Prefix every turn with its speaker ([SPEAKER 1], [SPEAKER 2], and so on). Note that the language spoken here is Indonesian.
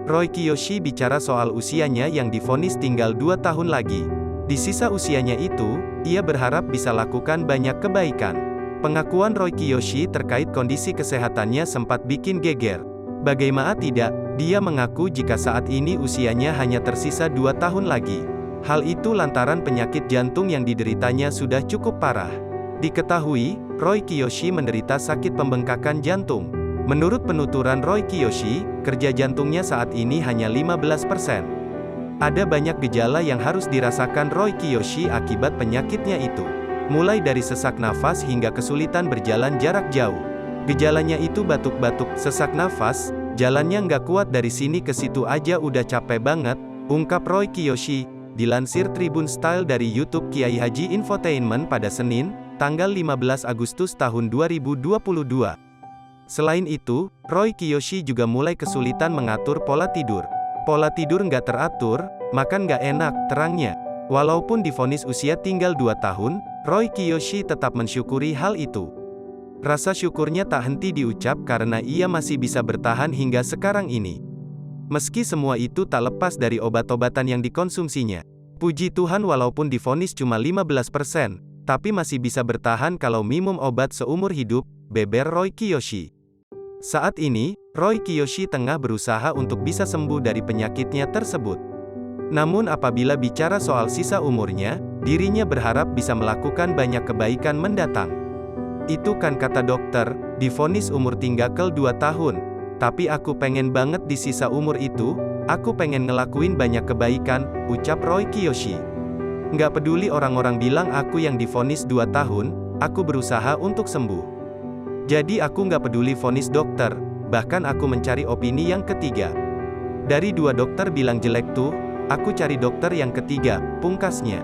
[SPEAKER 1] Roy Kiyoshi bicara soal usianya yang divonis tinggal 2 tahun lagi. Di sisa usianya itu, ia berharap bisa lakukan banyak kebaikan. Pengakuan Roy Kiyoshi terkait kondisi kesehatannya sempat bikin geger. Bagaimana tidak, dia mengaku jika saat ini usianya hanya tersisa 2 tahun lagi. Hal itu lantaran penyakit jantung yang dideritanya sudah cukup parah. Diketahui, Roy Kiyoshi menderita sakit pembengkakan jantung. Menurut penuturan Roy Kiyoshi, kerja jantungnya saat ini hanya 15%. Ada banyak gejala yang harus dirasakan Roy Kiyoshi akibat penyakitnya itu. Mulai dari sesak nafas hingga kesulitan berjalan jarak jauh. Gejalanya itu batuk-batuk, sesak nafas, jalannya nggak kuat dari sini ke situ aja udah capek banget, ungkap Roy Kiyoshi, dilansir Tribun Style dari YouTube Kiai Haji Infotainment pada Senin, tanggal 15 Agustus tahun 2022. Selain itu, Roy Kiyoshi juga mulai kesulitan mengatur pola tidur. Pola tidur nggak teratur, makan nggak enak, terangnya. Walaupun divonis usia tinggal 2 tahun, Roy Kiyoshi tetap mensyukuri hal itu. Rasa syukurnya tak henti diucap karena ia masih bisa bertahan hingga sekarang ini. Meski semua itu tak lepas dari obat-obatan yang dikonsumsinya. Puji Tuhan walaupun divonis cuma 15%, tapi masih bisa bertahan kalau minum obat seumur hidup, beber Roy Kiyoshi. Saat ini, Roy Kiyoshi tengah berusaha untuk bisa sembuh dari penyakitnya tersebut. Namun apabila bicara soal sisa umurnya, dirinya berharap bisa melakukan banyak kebaikan mendatang. Itu kan kata dokter, divonis umur tinggal 2 tahun. Tapi aku pengen banget di sisa umur itu, aku pengen ngelakuin banyak kebaikan, ucap Roy Kiyoshi. Nggak peduli orang-orang bilang aku yang divonis 2 tahun, aku berusaha untuk sembuh. Jadi aku nggak peduli vonis dokter, bahkan aku mencari opini yang ketiga. Dari 2 dokter bilang jelek tuh, aku cari dokter yang ketiga, pungkasnya.